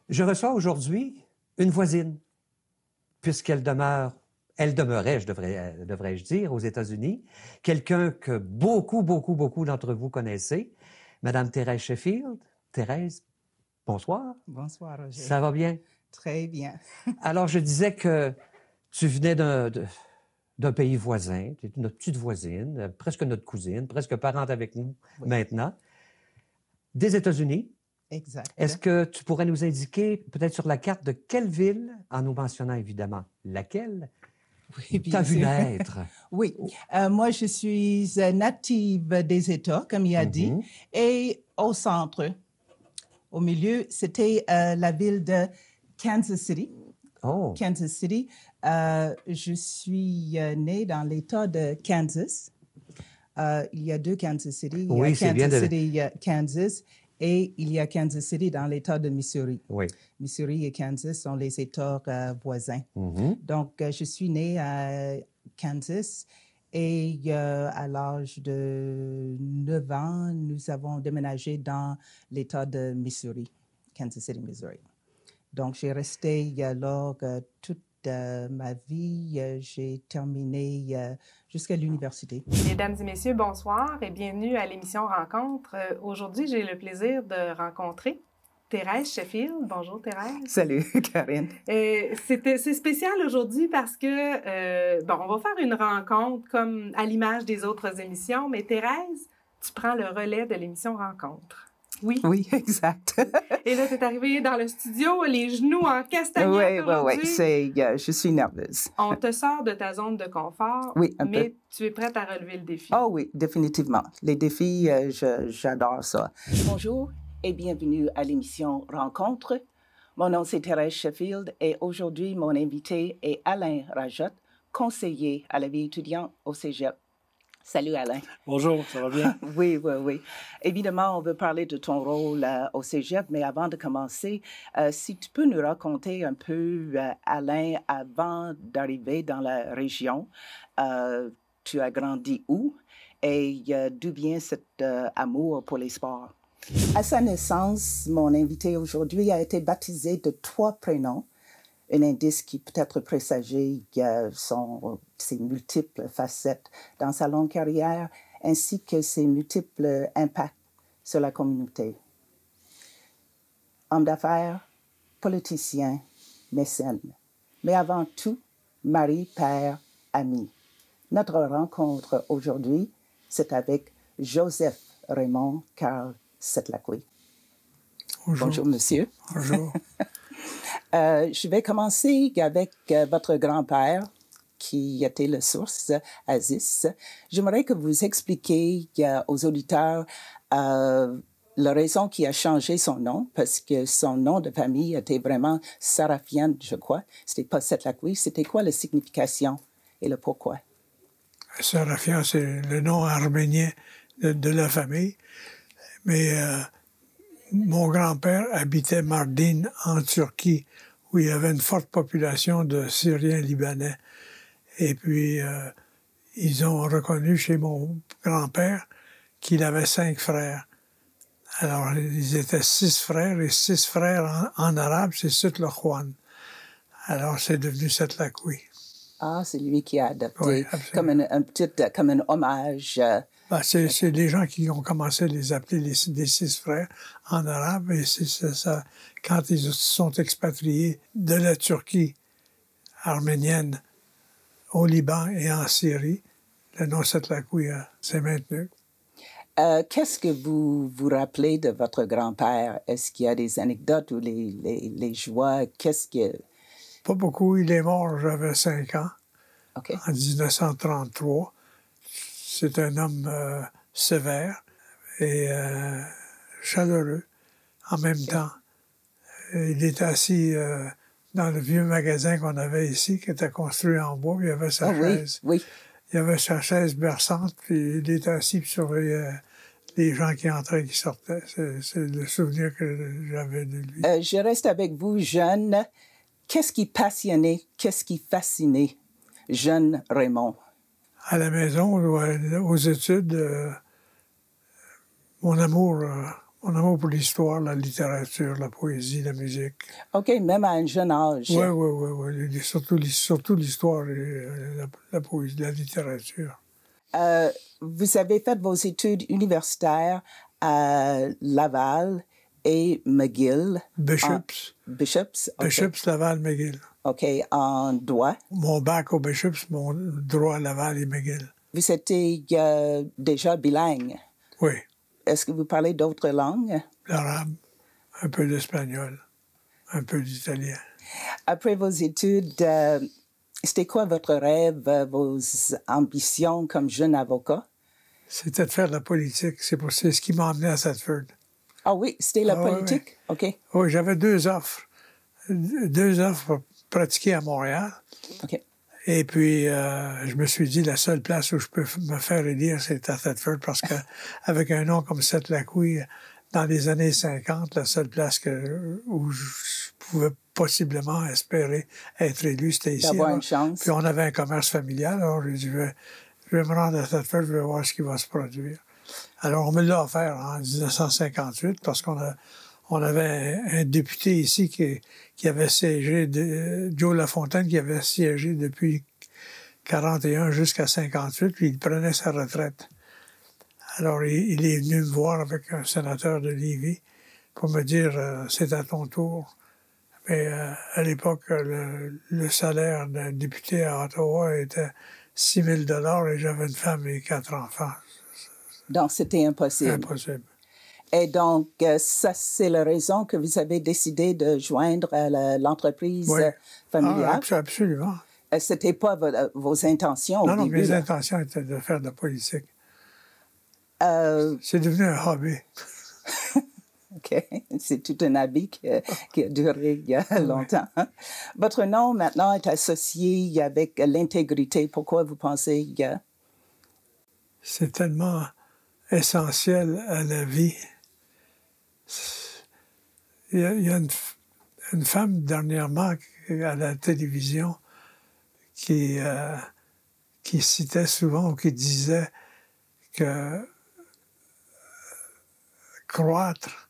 Je reçois aujourd'hui une voisine, puisqu'elle demeurait, devrais-je dire, aux États-Unis, quelqu'un que beaucoup d'entre vous connaissez, Madame Thérèse Sheffield. Thérèse, bonsoir. Bonsoir, Roger. Ça va bien? Très bien. Alors, je disais que tu venais d'un pays voisin, tu es notre petite voisine, presque notre cousine, presque parente avec nous maintenant, des États-Unis. Exact. Est-ce que tu pourrais nous indiquer, peut-être sur la carte, de quelle ville, en nous mentionnant évidemment laquelle, tu as vu naître? Oui. Moi, je suis native des États, comme il a dit, et au centre, au milieu, c'était la ville de Kansas City. Oh. Kansas City. Je suis née dans l'État de Kansas. Il y a deux Kansas City. Il y a Kansas City, Kansas, et il y a Kansas City dans l'État de Missouri. Oui. Missouri et Kansas sont les États voisins. Donc, je suis née à Kansas et à l'âge de 9 ans, nous avons déménagé dans l'État de Missouri, Kansas City, Missouri. Donc, j'ai resté là toute ma vie. J'ai terminé jusqu'à l'université. Mesdames et messieurs, bonsoir et bienvenue à l'émission Rencontre. Aujourd'hui, j'ai le plaisir de rencontrer Thérèse Sheffield. Bonjour Thérèse. Salut Karine. C'est spécial aujourd'hui parce que, on va faire une rencontre comme à l'image des autres émissions, mais Thérèse, tu prends le relais de l'émission Rencontre. Oui. Oui, exact. Et là, tu es arrivée dans le studio, les genoux en castagnette aujourd'hui. Oui, je suis nerveuse. On te sort de ta zone de confort, mais tu es prête à relever le défi. Oh oui, définitivement. Les défis, j'adore ça. Bonjour et bienvenue à l'émission Rencontre. Mon nom, c'est Thérèse Sheffield et aujourd'hui, mon invité est Alain Rajot, conseiller à la vie étudiante au Cégep. Salut Alain. Bonjour, ça va bien? Oui. Évidemment, on veut parler de ton rôle au Cégep, mais avant de commencer, si tu peux nous raconter un peu, Alain, avant d'arriver dans la région, tu as grandi où et d'où vient cet amour pour les sports? À sa naissance, mon invité aujourd'hui a été baptisé de 3 prénoms. Un indice qui peut-être présageait ses multiples facettes dans sa longue carrière, ainsi que ses multiples impacts sur la communauté. Homme d'affaires, politicien, mécène, mais avant tout, mari, père, ami. Notre rencontre aujourd'hui, c'est avec Joseph Raymond Carl Setlaqui. Bonjour, monsieur. Bonjour. Je vais commencer avec votre grand-père, qui était la source, Aziz. J'aimerais que vous expliquiez aux auditeurs la raison qui a changé son nom, parce que son nom de famille était vraiment Sarafian, je crois. C'était pas Setlaqui. C'était quoi la signification et le pourquoi? Sarafian, c'est le nom arménien de la famille. Mais mon grand-père habitait Mardin, en Turquie, où il y avait une forte population de Syriens libanais. Et puis, ils ont reconnu chez mon grand-père qu'il avait 5 frères. Alors, ils étaient 6 frères, et 6 frères en arabe, c'est Setlaqouan. Alors, c'est devenu Setlaqui. Ah, c'est lui qui a adapté, oui, comme un hommage. C'est des gens qui ont commencé à les appeler des 6 frères en arabe, et c'est ça. Quand ils se sont expatriés de la Turquie arménienne au Liban et en Syrie, le nom Setlaqui s'est maintenu. Qu'est-ce que vous vous rappelez de votre grand-père? Est-ce qu'il y a des anecdotes ou les joies? Qu'est-ce que... Pas beaucoup. Il est mort, j'avais 5 ans, en 1933. C'est un homme sévère et chaleureux en même temps. Il était assis dans le vieux magasin qu'on avait ici, qui était construit en bois. Il y avait sa chaise. Oui. Il y avait sa chaise berçante, puis il était assis sur les gens qui entraient et qui sortaient. C'est le souvenir que j'avais de lui. Je reste avec vous, jeune. Qu'est-ce qui passionnait, qu'est-ce qui fascinait jeune Raymond? À la maison, aux études, mon amour mon amour pour l'histoire, la littérature, la poésie, la musique. OK, même à un jeune âge. Oui. Surtout l'histoire, la poésie, la littérature. Vous avez fait vos études universitaires à Laval et McGill. Bishops. Bishops, OK. Bishops, Laval, McGill. OK, en droit. Mon bac au Bishops, mon droit à Laval et McGill. Vous étiez déjà bilingue. Oui. Est-ce que vous parlez d'autres langues? L'arabe, un peu d'espagnol, un peu d'italien. Après vos études, c'était quoi votre rêve, vos ambitions comme jeune avocat? C'était de faire de la politique. C'est ce qui m'a emmené à Thetford. Ah oui, c'était la politique? Oui. OK. Oui, j'avais deux offres. Deux offres pour pratiquer à Montréal. OK. Et puis, je me suis dit, la seule place où je peux me faire élire, c'est à Thetford, parce que avec un nom comme Seth Lacouille, dans les années 50, la seule place où je pouvais possiblement espérer être élu, c'était ici. D'avoir une chance. Puis on avait un commerce familial, alors j'ai dit, je vais me rendre à Thetford, je vais voir ce qui va se produire. Alors, on me l'a offert en 1958, parce qu'on avait un député ici qui avait siégé, Joe Lafontaine, qui avait siégé depuis 41 jusqu'à 58, puis il prenait sa retraite. Alors, il est venu me voir avec un sénateur de Lévis pour me dire c'est à ton tour. Mais à l'époque, le salaire d'un député à Ottawa était 6 000 $ et j'avais une femme et 4 enfants. Donc, c'était impossible. Impossible. Et donc, ça, c'est la raison que vous avez décidé de joindre l'entreprise familiale? Ah, absolument. C'était pas vos intentions au début? Non, mes intentions étaient de faire de la politique. C'est devenu un hobby. OK. C'est tout un habit qui a duré longtemps. Oui. Votre nom, maintenant, est associé avec l'intégrité. Pourquoi vous pensez que... C'est tellement essentiel à la vie. Il y a une femme dernièrement à la télévision qui citait souvent ou qui disait que croître,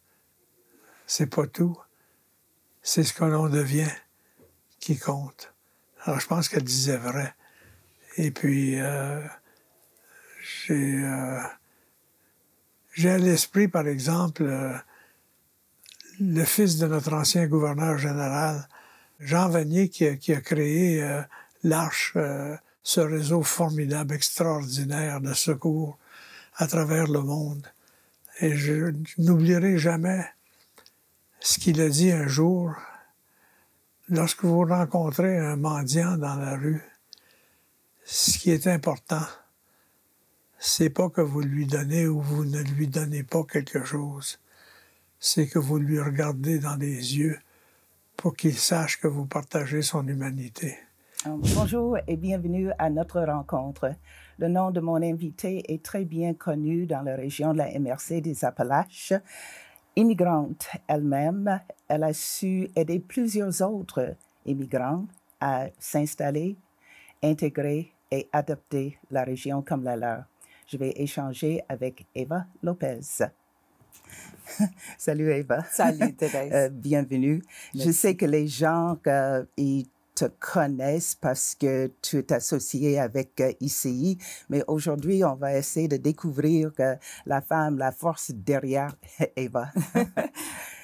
c'est pas tout. C'est ce que l'on devient qui compte. Alors, je pense qu'elle disait vrai. Et puis, j'ai à l'esprit, par exemple, le fils de notre ancien gouverneur général, Jean Vanier, qui a créé l'Arche, ce réseau formidable, extraordinaire de secours à travers le monde. Et je n'oublierai jamais ce qu'il a dit un jour. Lorsque vous rencontrez un mendiant dans la rue, ce qui est important, c'est pas que vous lui donnez ou vous ne lui donnez pas quelque chose. C'est que vous lui regardez dans les yeux pour qu'il sache que vous partagez son humanité. Bonjour et bienvenue à notre rencontre. Le nom de mon invité est très bien connu dans la région de la MRC des Appalaches. Immigrante elle-même, elle a su aider plusieurs autres immigrants à s'installer, intégrer et adopter la région comme la leur. Je vais échanger avec Eva Lopez. Salut Eva. Salut Thérèse. Bienvenue. Merci. Je sais que les gens, ils te connaissent parce que tu es associée avec ICI, mais aujourd'hui, on va essayer de découvrir la femme, la force derrière Eva.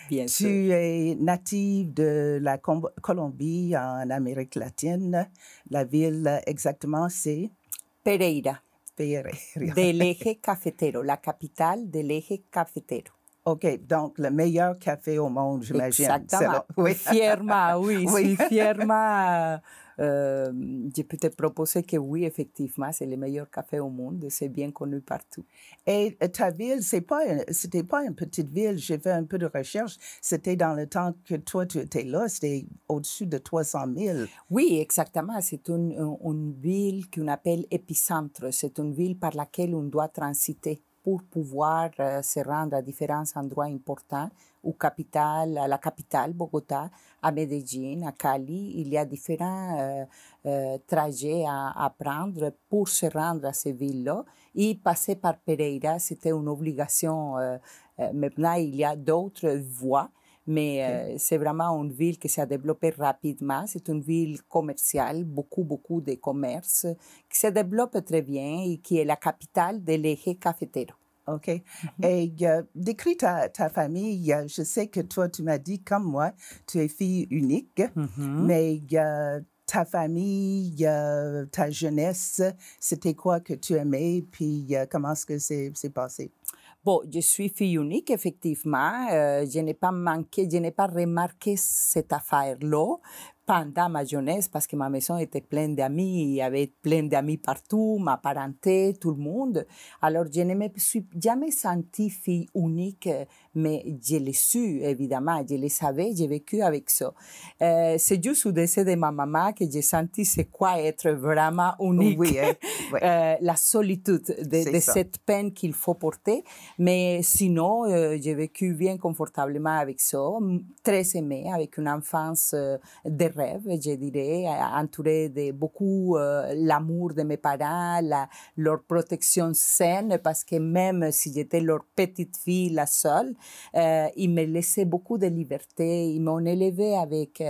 Bien sûr. Tu es native de la Colombie en Amérique latine. La ville exactement, c'est? Pereira. Pereira. Del eje cafetero, la capitale del eje cafetero. OK, donc le meilleur café au monde, j'imagine. Exactement. Oui. Fièrement, oui. Oui. Fièrement, je peux te proposer que oui, effectivement, c'est le meilleur café au monde. C'est bien connu partout. Et ta ville, c'était pas une petite ville. J'ai fait un peu de recherche. C'était dans le temps que toi, tu étais là. C'était au-dessus de 300 000. Oui, exactement. C'est une ville qu'on appelle épicentre. C'est une ville par laquelle on doit transiter. pour pouvoir se rendre à différents endroits importants, à la capitale, Bogota, à Medellín, à Cali. Il y a différents trajets à prendre pour se rendre à ces villes-là. Et passer par Pereira, c'était une obligation. Maintenant, il y a d'autres voies. Mais c'est vraiment une ville qui s'est développée rapidement. C'est une ville commerciale, beaucoup de commerce, qui se développe très bien et qui est la capitale de l'Eje cafetero. OK. Et décris ta famille. Je sais que toi, tu m'as dit, comme moi, tu es fille unique, mais ta famille, ta jeunesse, c'était quoi que tu aimais, puis comment est-ce que c'est passé? Bon, je suis fille unique, effectivement. Je n'ai pas remarqué cette affaire-là pendant ma jeunesse parce que ma maison était pleine d'amis, il y avait plein d'amis partout, ma parenté, tout le monde. Alors, je ne me suis jamais sentie fille unique, mais je l'ai su, évidemment, je le savais, j'ai vécu avec ça. C'est juste au décès de ma maman que j'ai senti c'est quoi être vraiment unique. Oui, oui. La solitude de cette peine qu'il faut porter. Mais sinon, j'ai vécu bien confortablement avec ça, très aimée, avec une enfance de rêve, je dirais, entourée de beaucoup l'amour de mes parents, leur protection saine, parce que même si j'étais leur petite fille, la seule, ils me laissaient beaucoup de liberté, ils m'ont élevée avec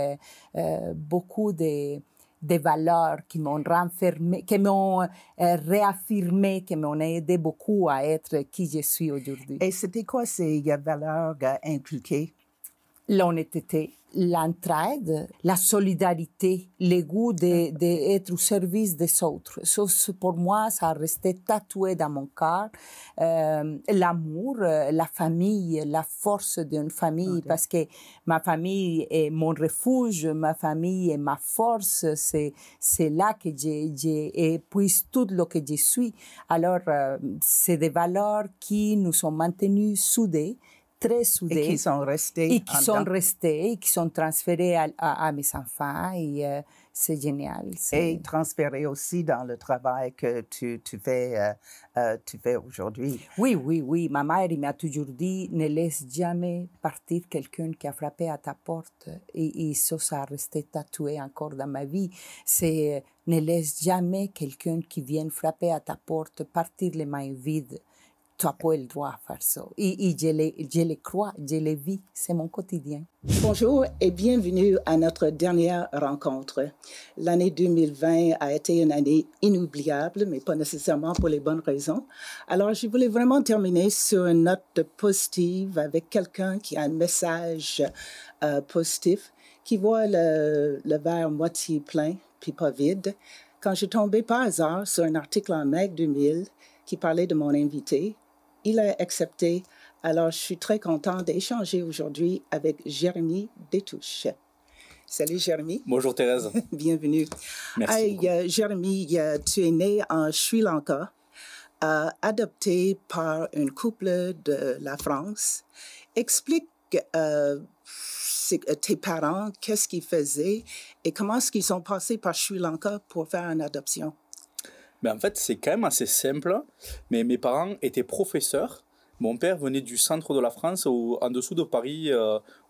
beaucoup de valeurs qui m'ont renfermé, qui m'ont réaffirmé, qui m'ont aidé beaucoup à être qui je suis aujourd'hui. Et c'était quoi ces valeurs inculquées? L'honnêteté, l'entraide, la solidarité, le goût d'être au service des autres. Ça, pour moi, ça a resté tatoué dans mon cœur. L'amour, la famille, la force d'une famille, parce que ma famille est mon refuge, ma famille est ma force. C'est là que j'épuise tout ce que je suis. Alors, c'est des valeurs qui nous ont maintenus soudés, très soudés. Et qui sont restés. Et qui sont restés, et qui sont transférés à mes enfants. Et c'est génial. Et transférés aussi dans le travail que tu fais aujourd'hui. Oui. Ma mère m'a toujours dit, ne laisse jamais partir quelqu'un qui a frappé à ta porte. Et ça a resté tatoué encore dans ma vie. C'est ne laisse jamais quelqu'un qui vienne frapper à ta porte partir les mains vides. Tu n'as pas le droit à faire ça. Et je le crois, je le vis, c'est mon quotidien. Bonjour et bienvenue à notre dernière rencontre. L'année 2020 a été une année inoubliable, mais pas nécessairement pour les bonnes raisons. Alors, je voulais vraiment terminer sur une note positive avec quelqu'un qui a un message positif, qui voit le verre moitié plein, puis pas vide. Quand j'ai tombé par hasard sur un article en Mag 2000 qui parlait de mon invité, il a accepté. Alors, je suis très contente d'échanger aujourd'hui avec Jérémy Détouche. Salut, Jérémy. Bonjour, Thérèse. Bienvenue. Merci beaucoup. Jérémy, tu es né en Sri Lanka, adopté par un couple de la France. Explique tes parents, qu'est-ce qu'ils faisaient et comment est-ce qu'ils sont passés par Sri Lanka pour faire une adoption? Ben en fait, c'est quand même assez simple. Mais mes parents étaient professeurs. Mon père venait du centre de la France, en dessous de Paris,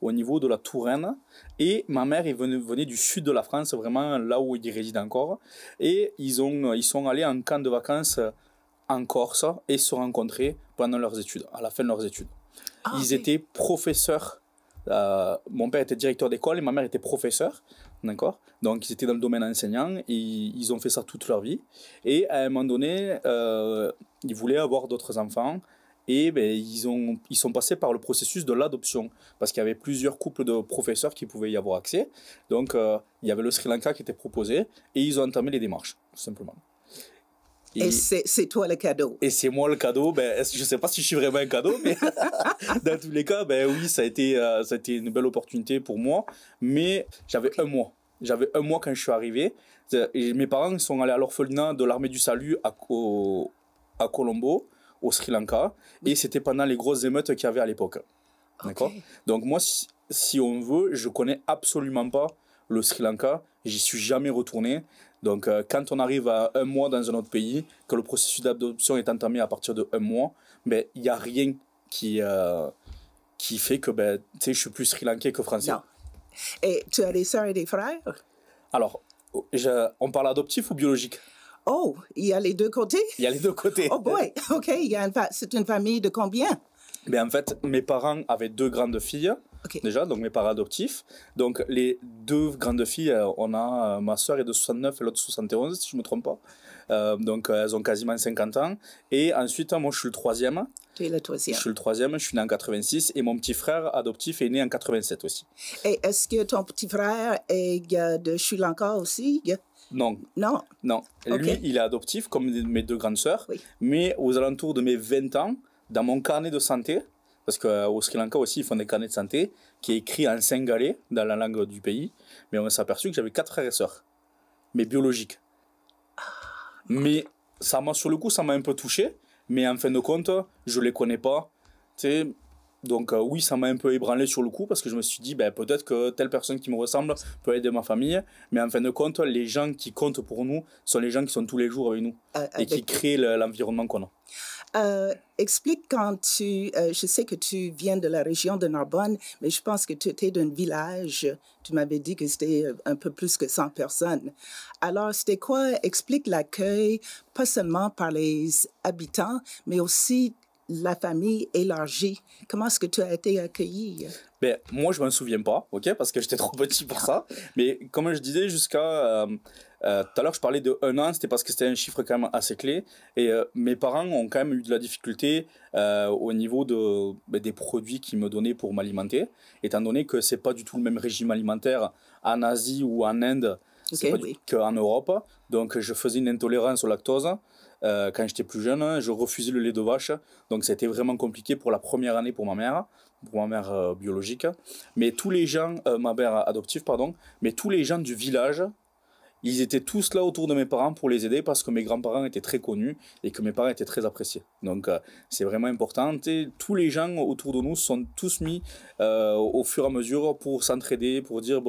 au niveau de la Touraine. Et ma mère venait du sud de la France, vraiment là où ils résident encore. Et ils sont allés en camp de vacances en Corse et se rencontraient pendant leurs études, à la fin de leurs études. Ils étaient professeurs. Mon père était directeur d'école et ma mère était professeure. D'accord. Donc, ils étaient dans le domaine enseignant et ils ont fait ça toute leur vie. Et à un moment donné, ils voulaient avoir d'autres enfants et ils sont passés par le processus de l'adoption parce qu'il y avait plusieurs couples de professeurs qui pouvaient y avoir accès. Donc, il y avait le Sri Lanka qui était proposé et ils ont entamé les démarches, tout simplement. Et c'est toi le cadeau. Et c'est moi le cadeau. Je ne sais pas si je suis vraiment un cadeau, mais dans tous les cas, oui, ça a été une belle opportunité pour moi. Mais j'avais un mois. J'avais un mois quand je suis arrivé. Et mes parents sont allés à l'orphelinat de l'Armée du Salut à Colombo, au Sri Lanka. Et c'était pendant les grosses émeutes qu'il y avait à l'époque. D'accord. Donc moi, si on veut, je ne connais absolument pas le Sri Lanka. J'y suis jamais retourné. Donc, quand on arrive à 1 mois dans un autre pays, que le processus d'adoption est entamé à partir de 1 mois, ben, il n'y a rien qui fait que je suis plus sri-lankais que français. Non. Et tu as des sœurs et des frères? Alors, on parle adoptif ou biologique? Oh, il y a les deux côtés? Il y a les deux côtés. Oh boy, OK. C'est une famille de combien? En fait, mes parents avaient 2 grandes filles, déjà, donc mes parents adoptifs. Donc, les 2 grandes filles, on a ma soeur est de 69 et l'autre 71, si je ne me trompe pas. Donc, elles ont quasiment 50 ans. Et ensuite, moi, je suis le 3e. Tu es le 3e. Je suis le 3e, je suis né en 86 et mon petit frère adoptif est né en 87 aussi. Et est-ce que ton petit frère est de Sri Lanka aussi? Non. Non? Non. Okay. Lui, il est adoptif, comme mes 2 grandes sœurs. Oui. Mais aux alentours de mes 20 ans, dans mon carnet de santé, parce qu'au Sri Lanka aussi, ils font des carnets de santé, qui est écrit en singalais, dans la langue du pays. Mais on s'est aperçu que j'avais 4 frères et sœurs, mais biologiques. Mais sur le coup, ça m'a un peu touché. Mais en fin de compte, je ne les connais pas. Donc oui, ça m'a un peu ébranlé sur le coup parce que je me suis dit, peut-être que telle personne qui me ressemble peut aider ma famille. Mais en fin de compte, les gens qui comptent pour nous sont les gens qui sont tous les jours avec nous et qui créent l'environnement qu'on a. Explique quand je sais que tu viens de la région de Narbonne, mais je pense que tu étais d'un village. Tu m'avais dit que c'était un peu plus que 100 personnes. Alors, c'était quoi? Explique l'accueil, pas seulement par les habitants, mais aussi la famille élargie. Comment est-ce que tu as été accueilli? Moi, je ne m'en souviens pas, parce que j'étais trop petit pour ça. Mais comme je disais, jusqu'à... tout à l'heure, je parlais de 1 an, c'était parce que c'était un chiffre quand même assez clé. Et mes parents ont quand même eu de la difficulté au niveau des produits qu'ils me donnaient pour m'alimenter, étant donné que ce n'est pas du tout le même régime alimentaire en Asie ou en Inde qu'en Europe. Donc, je faisais une intolérance au lactose. Quand j'étais plus jeune, je refusais le lait de vache. Donc, c'était vraiment compliqué pour la première année pour ma mère biologique. Mais tous les gens, ma mère adoptive, pardon, mais tous les gens du village, ils étaient tous là autour de mes parents pour les aider parce que mes grands-parents étaient très connus et que mes parents étaient très appréciés. Donc, c'est vraiment important. Et tous les gens autour de nous sont tous mis au fur et à mesure pour s'entraider, pour dire,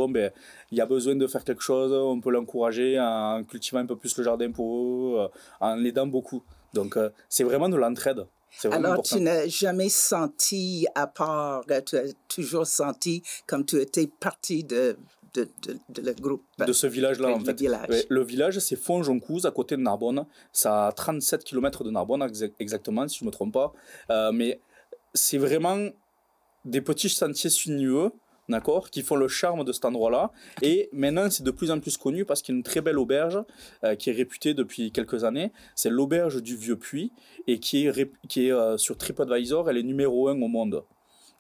il y a besoin de faire quelque chose, on peut l'encourager en cultivant un peu plus le jardin pour eux, en l'aidant beaucoup. Donc, c'est vraiment de l'entraide. Alors, important. Tu n'as jamais senti à part, tu as toujours senti comme tu étais partie de le groupe. De ce village-là, en fait. Le village, c'est Fonjoncouze, à côté de Narbonne. Ça a 37 km de Narbonne, exactement, si je ne me trompe pas. Mais c'est vraiment des petits sentiers sinueux, d'accord, qui font le charme de cet endroit-là. Et maintenant, c'est de plus en plus connu parce qu'il y a une très belle auberge qui est réputée depuis quelques années. C'est l'auberge du Vieux Puy et qui est sur TripAdvisor. Elle est numéro 1 au monde.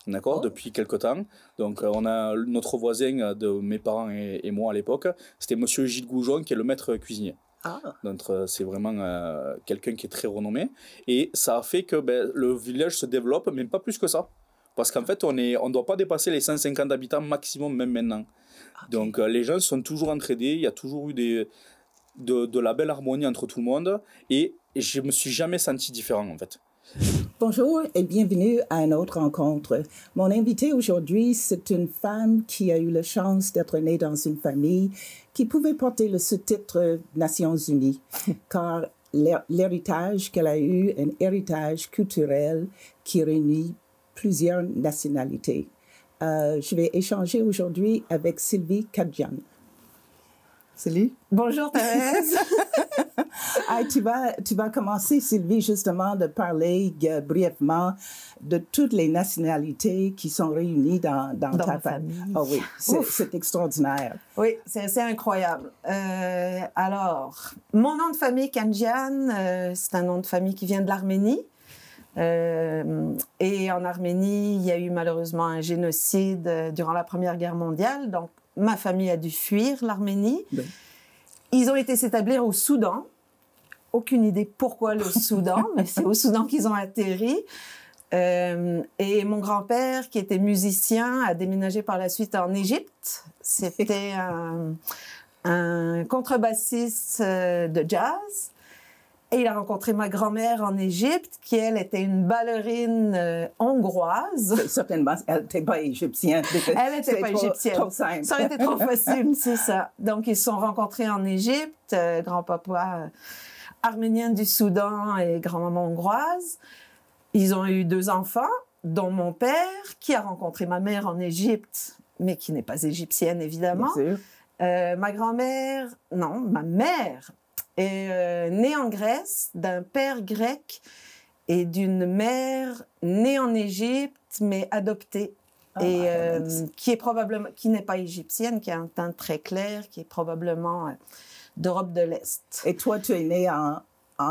D'accord, depuis quelques temps. Donc, on a notre voisin de mes parents et moi à l'époque, c'était Monsieur Gilles Goujon, qui est le maître cuisinier. Donc, c'est vraiment quelqu'un qui est très renommé. Et ça a fait que le village se développe, mais pas plus que ça. Parce qu'en fait, on ne doit pas dépasser les 150 habitants maximum, même maintenant. Donc, les gens sont toujours entraidés. Il y a toujours eu de la belle harmonie entre tout le monde. Et je ne me suis jamais senti différent, en fait. Bonjour et bienvenue à une autre rencontre. Mon invité aujourd'hui, c'est une femme qui a eu la chance d'être née dans une famille qui pouvait porter le sous-titre Nations Unies, car l'héritage qu'elle a eu, un héritage culturel qui réunit plusieurs nationalités. Je vais échanger aujourd'hui avec Sylvie Kadjian. Salut. Bonjour Thérèse. Tu vas commencer, Sylvie, justement, de parler brièvement de toutes les nationalités qui sont réunies dans ta famille. Oh oui, c'est extraordinaire. Oui, c'est incroyable. Alors, mon nom de famille, Kadjian, c'est un nom de famille qui vient de l'Arménie. Et en Arménie, il y a eu malheureusement un génocide durant la Première Guerre mondiale. Donc, ma famille a dû fuir l'Arménie. Oui. Ils ont été s'établir au Soudan. Aucune idée pourquoi le Soudan, mais c'est au Soudan qu'ils ont atterri. Et mon grand-père, qui était musicien, a déménagé par la suite en Égypte. C'était un contrebassiste de jazz. Et il a rencontré ma grand-mère en Égypte, qui, elle, était une ballerine hongroise. Certainement, elle n'était pas égyptienne. Elle n'était pas égyptienne. Trop simple. Ça aurait été trop facile, c'est ça. Donc, ils se sont rencontrés en Égypte, grand-papa arménien du Soudan et grand-maman hongroise. Ils ont eu 2 enfants, dont mon père, qui a rencontré ma mère en Égypte, mais qui n'est pas égyptienne, évidemment. Bien sûr. Ma grand-mère, non, ma mère est née en Grèce, d'un père grec et d'une mère née en Égypte, mais adoptée. Qui n'est pas égyptienne, qui a un teint très clair, qui est probablement d'Europe de l'Est. Et toi, tu es née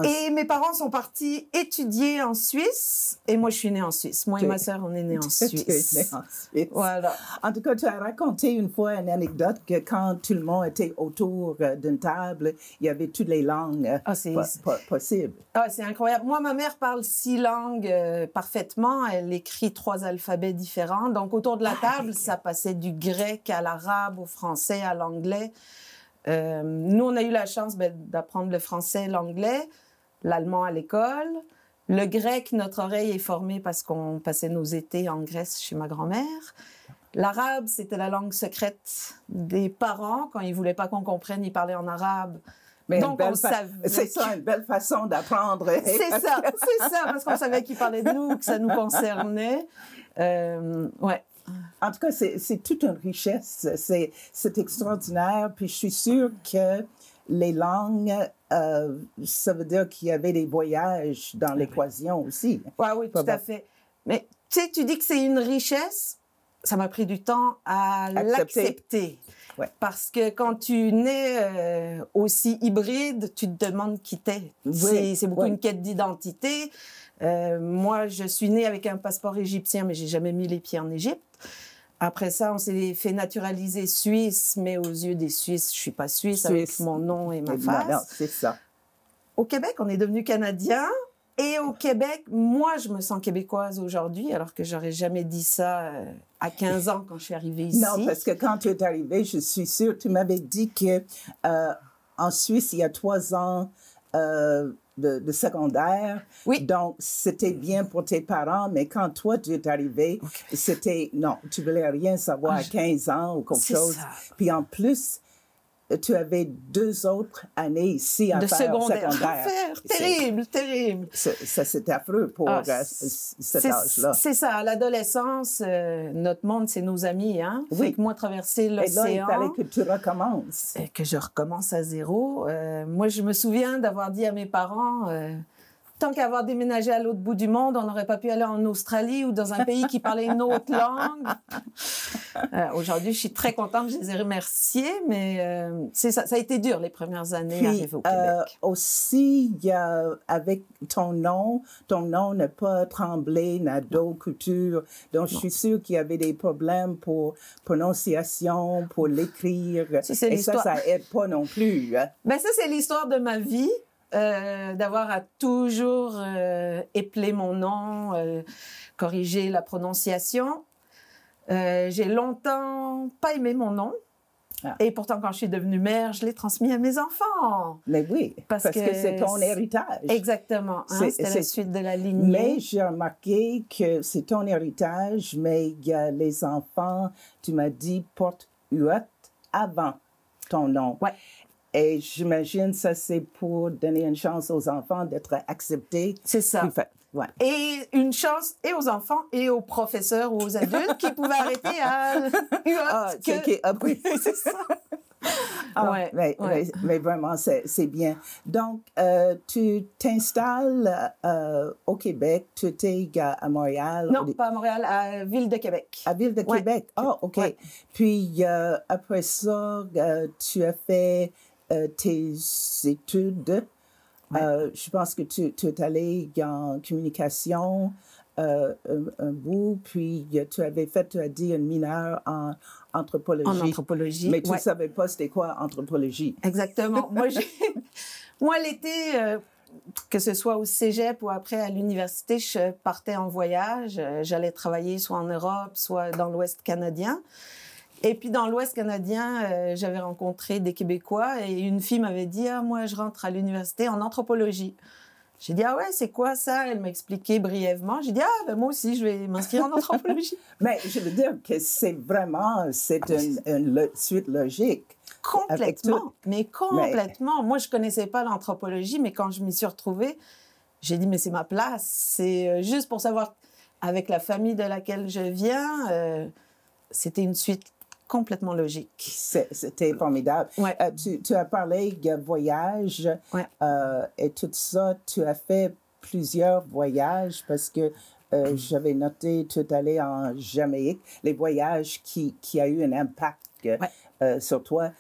Et mes parents sont partis étudier en Suisse, et moi je suis née en Suisse. Moi et ma sœur, on est nés en Suisse. Tu es née en Suisse. Voilà. En tout cas, tu as raconté une fois une anecdote que quand tout le monde était autour d'une table, il y avait toutes les langues possibles. Ah, c'est incroyable. Moi, ma mère parle 6 langues parfaitement. Elle écrit 3 alphabets différents. Donc, autour de la table, ça passait du grec à l'arabe, au français, à l'anglais. Nous, on a eu la chance d'apprendre le français, l'anglais, l'allemand à l'école. Le grec, notre oreille est formée parce qu'on passait nos étés en Grèce chez ma grand-mère. L'arabe, c'était la langue secrète des parents. Quand ils ne voulaient pas qu'on comprenne, ils parlaient en arabe. Mais donc, on savait... C'est ça, une belle façon d'apprendre. C'est ça, parce qu'on savait qu'ils parlaient de nous, que ça nous concernait. Ouais. En tout cas, c'est toute une richesse. C'est extraordinaire. Puis je suis sûre que les langues, ça veut dire qu'il y avait des voyages dans l'équation aussi. Ouais, oui, tout à fait. Mais tu sais, tu dis que c'est une richesse. Ça m'a pris du temps à l'accepter. Ouais. Parce que quand tu nais aussi hybride, tu te demandes qui t'es. Oui. C'est beaucoup une quête d'identité. Moi, je suis née avec un passeport égyptien, mais j'ai jamais mis les pieds en Égypte. Après ça, on s'est fait naturaliser suisse, mais aux yeux des Suisses, je suis pas suisse. Avec mon nom et ma face. Non, c'est ça. Au Québec, on est devenu Canadien. Et au Québec, moi, je me sens québécoise aujourd'hui, alors que j'aurais jamais dit ça à 15 ans quand je suis arrivée ici. Non, parce que quand tu es arrivée, je suis sûre, tu m'avais dit que en Suisse, il y a 3 ans de secondaire. Oui. Donc, c'était bien pour tes parents, mais quand toi, tu es arrivée, c'était... Non, tu voulais rien savoir à 15 ans ou quelque chose. Ça. Puis en plus, tu avais 2 autres années ici à faire secondaire. Terrible. Ça, c'est affreux pour cet âge-là. C'est ça, à l'adolescence, notre monde, c'est nos amis. Hein? Oui. Fait que moi, traverser l'océan... Et là, il fallait que tu recommences. Que je recommence à zéro. Moi, je me souviens d'avoir dit à mes parents... Tant qu'à avoir déménagé à l'autre bout du monde, on n'aurait pas pu aller en Australie ou dans un pays qui parlait une autre langue. Aujourd'hui, je suis très contente, je les ai remerciés, mais c'est ça, ça a été dur les premières années d'arriver au Québec. Aussi, il y a, avec ton nom n'a pas Tremblay, Nadeau, Couture, donc je suis sûre qu'il y avait des problèmes pour prononciation, pour l'écrire, et ça aide pas non plus. Hein? Ben ça, c'est l'histoire de ma vie. D'avoir à toujours épeler mon nom, corriger la prononciation. J'ai longtemps pas aimé mon nom. Et pourtant, quand je suis devenue mère, je l'ai transmis à mes enfants. Mais oui, parce que c'est ton héritage. Exactement. Hein, c'était la suite de la lignée. Mais j'ai remarqué que c'est ton héritage, mais il y a les enfants, tu m'as dit, portent Huot avant ton nom. Ouais. Et j'imagine ça, c'est pour donner une chance aux enfants d'être acceptés. C'est ça. Ouais. Et une chance et aux enfants et aux professeurs ou aux adultes qui pouvaient arrêter à oui, c'est ça. Mais vraiment, c'est bien. Donc, tu t'installes au Québec, tu étais à Montréal? Non, pas à Montréal, à Ville de Québec. À Ville de Québec? Ah, OK. Ouais. Puis, après ça, tu as fait tes études. Je pense que tu es allé en communication un bout, puis tu as dit une mineure en anthropologie. En anthropologie, mais tu ne savais pas c'était quoi anthropologie. Exactement. Moi, l'été, que ce soit au cégep ou après à l'université, je partais en voyage. J'allais travailler soit en Europe, soit dans l'Ouest canadien. Et puis dans l'Ouest canadien, j'avais rencontré des Québécois et une fille m'avait dit « Ah, moi, je rentre à l'université en anthropologie. » J'ai dit « Ah ouais, c'est quoi ça ?» Elle m'a expliqué brièvement. J'ai dit « Ah, ben moi aussi, je vais m'inscrire en anthropologie. » Mais je veux dire que c'est une suite logique. Complètement, mais complètement. Moi, je connaissais pas l'anthropologie, mais quand je m'y suis retrouvée, j'ai dit « Mais c'est ma place. » C'est juste pour savoir, avec la famille de laquelle je viens, c'était une suite complètement logique. C'était formidable. Ouais. Tu as parlé de voyage et tout ça. Tu as fait plusieurs voyages parce que j'avais noté tout à l'heure en Jamaïque, les voyages qui a eu un impact sur toi.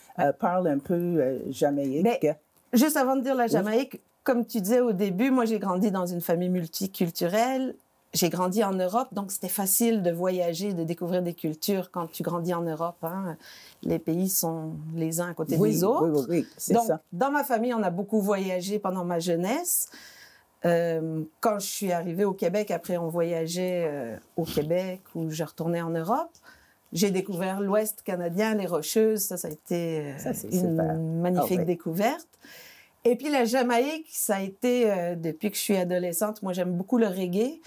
Parle un peu Jamaïque. Mais, juste avant de dire la Jamaïque, comme tu disais au début, moi j'ai grandi dans une famille multiculturelle. J'ai grandi en Europe, donc c'était facile de voyager, de découvrir des cultures quand tu grandis en Europe. Hein. Les pays sont les uns à côté des autres. Oui, c'est donc, ça. Dans ma famille, on a beaucoup voyagé pendant ma jeunesse. Quand je suis arrivée au Québec, après on voyageait au Québec ou je retournais en Europe. J'ai découvert l'Ouest canadien, les Rocheuses. Ça a été une magnifique découverte. Et puis la Jamaïque, ça a été, depuis que je suis adolescente, moi j'aime beaucoup le reggae.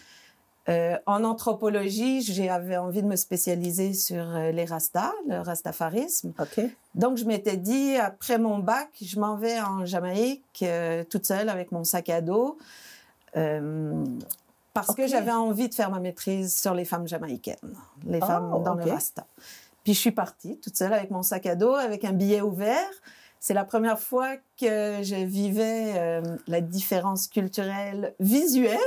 En anthropologie, j'avais envie de me spécialiser sur les Rastas, le rastafarisme. Okay. Donc, je m'étais dit, après mon bac, je m'en vais en Jamaïque, toute seule, avec mon sac à dos, parce que j'avais envie de faire ma maîtrise sur les femmes jamaïcaines, les femmes dans le Rasta. Puis, je suis partie, toute seule, avec mon sac à dos, avec un billet ouvert. C'est la première fois que je vivais la différence culturelle visuelle.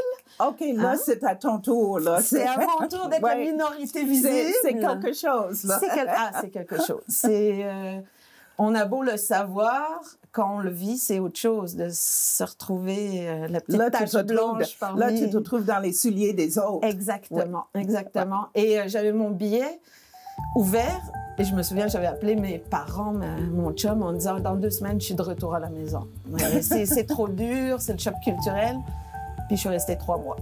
OK, là, c'est à ton tour. C'est à mon tour d'être la minorité visible. C'est quelque chose. Là. C'est quelque chose. On a beau le savoir, quand on le vit, c'est autre chose de se retrouver la petite tache blanche parmi... Là, tu te trouves dans les souliers des autres. Exactement, exactement. Et j'avais mon billet ouvert. Et je me souviens, j'avais appelé mes parents, mon chum, en disant « Dans 2 semaines, je suis de retour à la maison. » C'est trop dur, c'est le choc culturel. Puis je suis restée 3 mois.